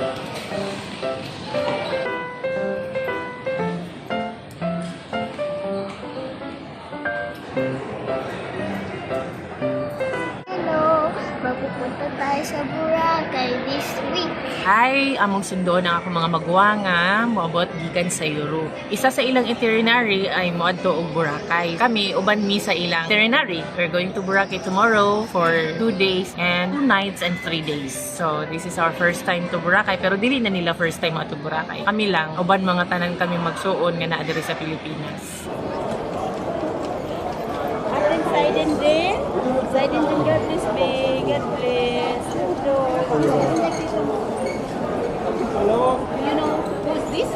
Hello! Magpupunta tayo sa Boracay this week. Hi, among sundo ng ako mga magwanga, moabot gikan sa Europe. Isa sa ilang itinerary ay moadto og Boracay. Kami uban mi sa ilang itinerary. We're going to Boracay tomorrow for 2 days and 2 nights and 3 days. So this is our first time to Boracay, pero dili na nila first time ato Boracay. Kami lang uban mga tanan kami magsuon nga naa diri sa Pilipinas. Ating Sidon din. Sidon din, God bless me. God bless. Hello? Do you know who's this?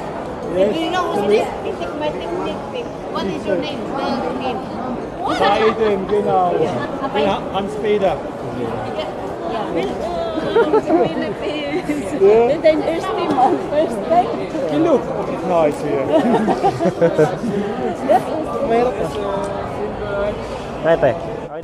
Yes. Do you know who's this? Pick my pick. What is your name? Spell your name. What? Sidon, genau. Okay. Ja, Hans Peter. Yeah. Welcome to Philippines. Then first time on first time. You look, it's nice here.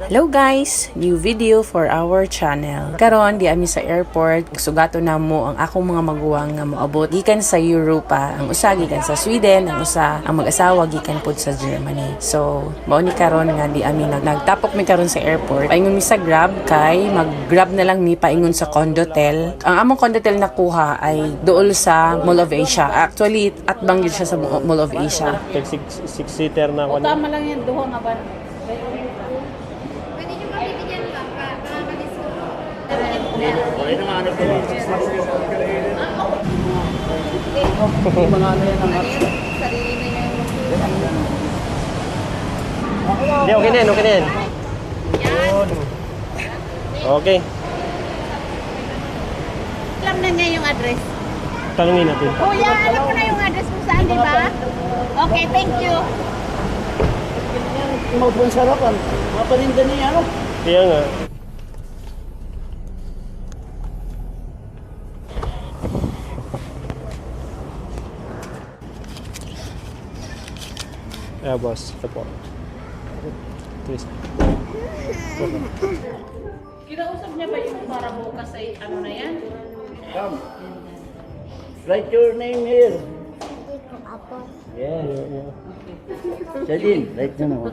Hello guys! New video for our channel. Karon di ami sa airport, sugato na mo ang akong mga maguwang nga moabot gikan sa Europa, ang usa gikan sa Sweden, ang usa ang mag-asawa gikan pud sa Germany. So, mao ni karon nga di ami nagtapok mi karon sa airport. Paingon mi sa Grab kay mag-Grab na lang mi paingon sa Condotel. Ang among Condotel nakuha ay dool sa Mall of Asia. Actually, atbang gyud siya sa Mall of Asia. Six-seater na ako. Tama lang yan, duha nga ba? Pwede nyo mabibigyan lang para malisko. Sarili na yan. Hindi, okay na yan, okay na yan. Okay, Alam na niya yung address. tanungin natin. Kuya, alam mo na yung address mo saan, di ba? Okay, thank you. Magsarapan. Maparinda niya ano? Kaya nga. Yeah, boss. Ito po. Please. Kinausap niya ba yung para bukas ay ano na yan? Come. Write your name here. Hindi ko apo. Yes. Yeah. Sadin, write nyo naman.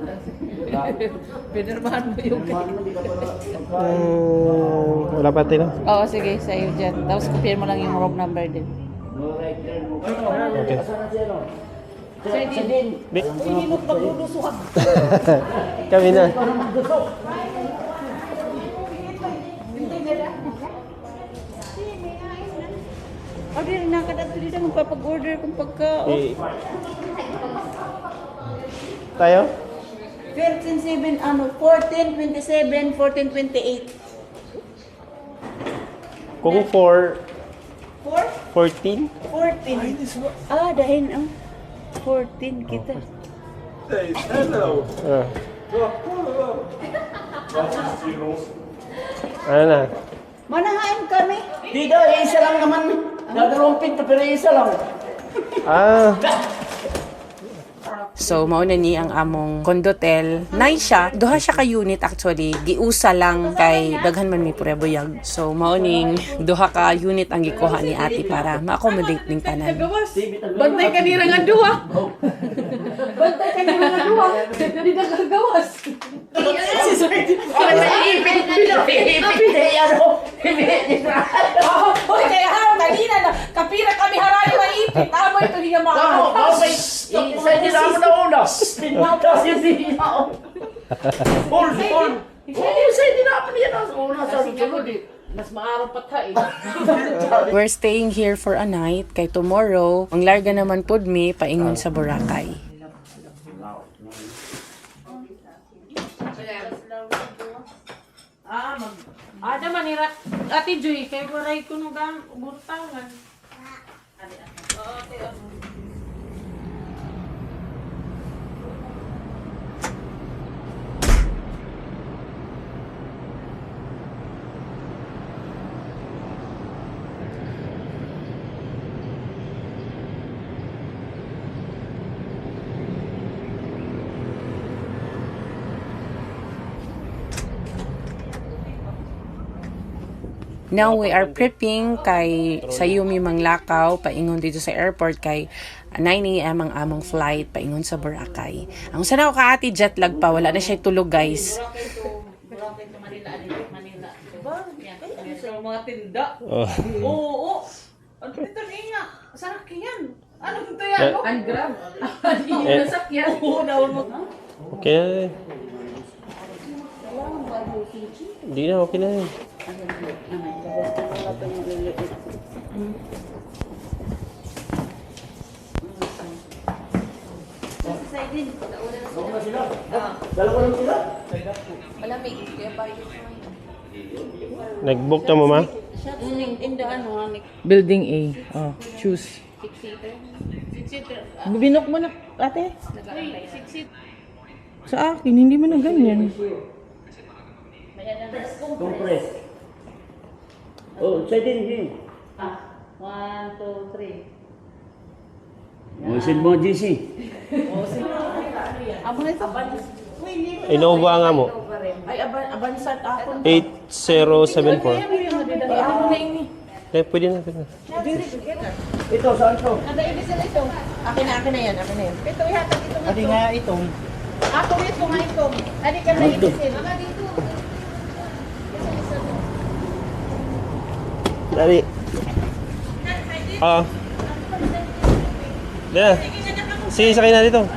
Pinirmahan mo yung Wala pa tayo. Oo, sige, sa'yo dyan. Tapos kopir mo lang yung room number din. No write your name. Okay. Asan na siya, no? Sadin. Hindi mo paglulusuhan. Kami na. O, di rin nakadato dito magpapag-order kung pagkaon. Eh. Tayo? 13-7, ano, 14-27, 14-28. Kung 4, 4? 14? 14. Ah, dahil ang 14 kita. Ah. Ano na? Manahain kami. Dito, isa lang naman. Dadalawang pinto, pero isa lang. Ah. So, mauna ni ang among Condotel. Nice siya. Duha siya ka unit actually. Giusa lang kay daghan man mi purebuyag. So, mauning duha ka unit ang gikuha ni ate para ma-accommodate ning tanan. Bantay ka nila nga duha. Bantay ka nila nga duha. Hindi na gagawas. Hoy, kaya harap kanina na kapira kami harayo na ipit. Tama ito hiya mga Isa din ako na una. Pinagkas yung siya. Hold. Isa din ako niya na una sa sunod. mas maaraw pa ta eh. We're staying here for a night kay tomorrow ang larga naman pud mi paingon sa Boracay. Ada manira Ate Joy kay waray kuno gang burtangan. Now we are prepping kay sayo mi manglakaw paingon dito sa airport kay 9 AM ang among flight paingon sa Boracay. Ang usa na ka ati jet lag pa, wala na siya tulog guys. Mga tinda. Oh. Oo. Ano ito niya? Sarap yan. Ano ito yan? Ang grab. Eh, Sakyan. Oo, naon mo. okay na rin. Hindi na, okay na rin. Nag-book na mo, ma? In the ano, Building A. Oh, choose. Binok mo na, ate. Sa akin, hindi mo na ganyan. Compress. Oh, sa din. 1, 2, 3. Oh, send mo, GC. Innova nga mo. Ay, abansat ako. 8074. Eh, pwede na, pwede na. Ito, saan to? Akin na yan, akin na yan. Adi nga itong. Ako ito nga ito. Adi ka na ibisin. Mama dito. Dali. Ah. Yeah. Sige, sakay na dito.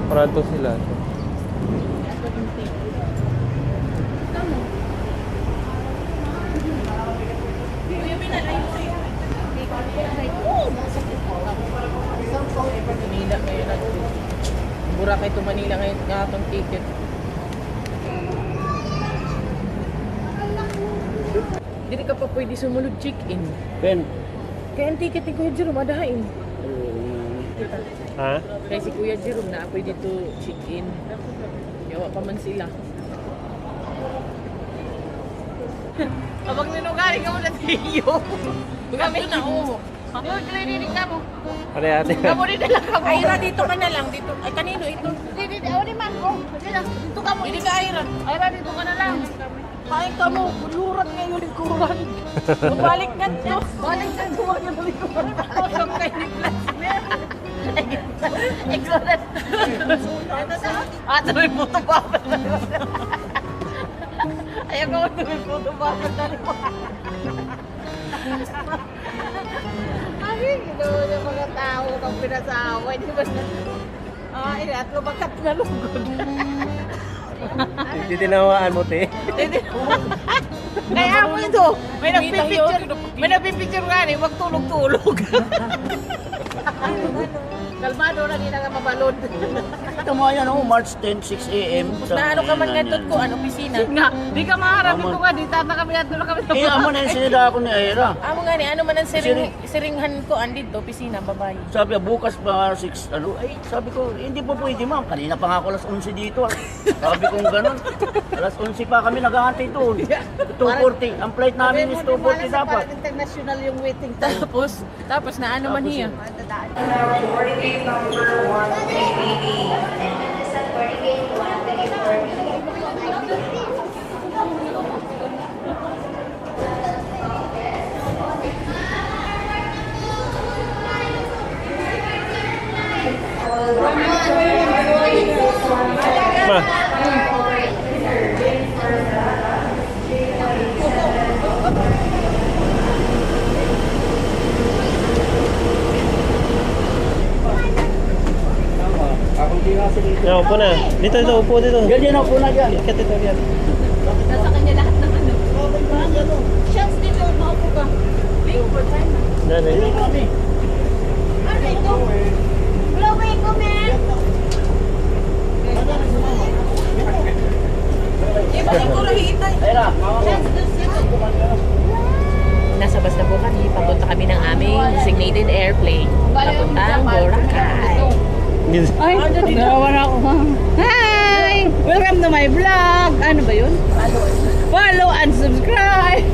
Parado sila. Manila ngayon natin. Boracay to Manila ngayon nga itong ticket. Hindi ka pa pwede sumunod check-in. Ben. Kaya ang ticket ni Kuya Jerome, adahain. Ha? Kaya si Kuya Jerome na pwede to check-in. Yawa pa man sila. Kapag ninugari ka mo na tiyo. Kami na, oo. Mag-cleaning ka mo. Ano ate? Kamu rin na lang ka mo. Ayra, dito ka na lang. Dito. Ay, kanino ito? Dito, di man ko. Dito ka mo. Hindi ka Ayra. Ayra, dito ka na lang. Kain ka mo. Lurat ngayon likuran. Balik ka to. Balik ka tuwa ka na likuran. Kusok kayo ni Class. Ignorant. Ato may puto pa. Ayaw ko may puto pa. Ay, ginawa ng mga tao kang pinasaway. Di ba? Ay, at lumakat na lugod. Titinawaan mo, te. Kaya ako ito, may nagpipicture nga rin, wag tulog-tulog. Kalmado na din nga mabalod. Ito mo yan, March 10, 6 AM. Na ano ka man gantot ko, ano, opisina. Nga, di ka maharap ito nga, di tata kami nga doon kami. Eh, amo na yung sinida ako ni Aira. Amo nga ni, ano man ang siringhan ko, andit, opisina, babae. Sabi niya, bukas pa 6, ano, ay, sabi ko, hindi po pwede ma'am. Kanina pa nga ako alas 11 dito. Sabi ko ganun. Alas 11 pa kami nag-aantay doon. 2:40. Ang flight namin is 2:40 dapat. International yung waiting time. Tapos na ano man niya. Ma. Yan, upo na. Dito, upo dito. Yan, upo na dyan. Ikat dito, yan. Nasa kanya lahat ng ano. Chance dito, maupo ka. Link for time. Yan, eh. Ano ito? Blowing ko, man! Ibalik ko lang hitay. Aira, mama mo. Chance dito. designated airplane. Papuntang Boracay. Ay, nagawa na ako. Hi! Welcome to my vlog. Ano ba yun? Follow and subscribe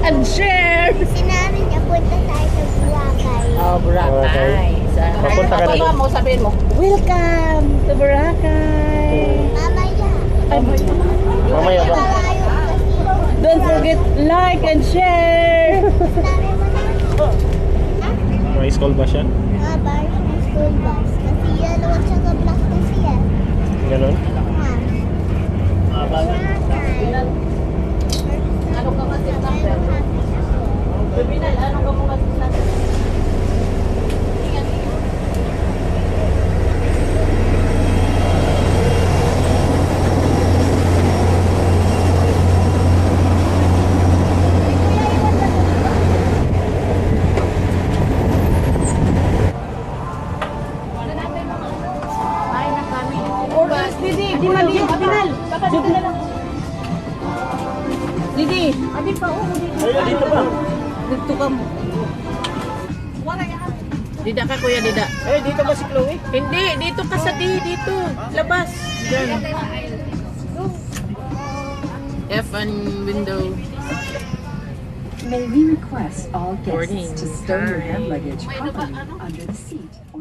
and share. Sinabi niya, punta tayo sa Boracay. Oh, Boracay. Papunta ka na. Mo, sabihin mo. Welcome to Boracay. Mamaya. Mamaya ba? Malayo kasi. Don't forget like and share. Sinabi mo naman. May school ba siya? Mga bar ng school bus. Kasi yellow at saka black kasi yan. Ganon? Ano ka kasi number? Binal, ano ka mo kasi number? Orders, Didi. Di mali. Binal. Didi. Adi pa. Ayun, dito ba? Dito ka mo. Dida ka, Kuya Dida. Eh, dito ba si Chloe? Hindi, dito ka sa dito. Labas. Diyan. F and window. May we request all Boarding guests to stow your hand time. luggage properly under the seat or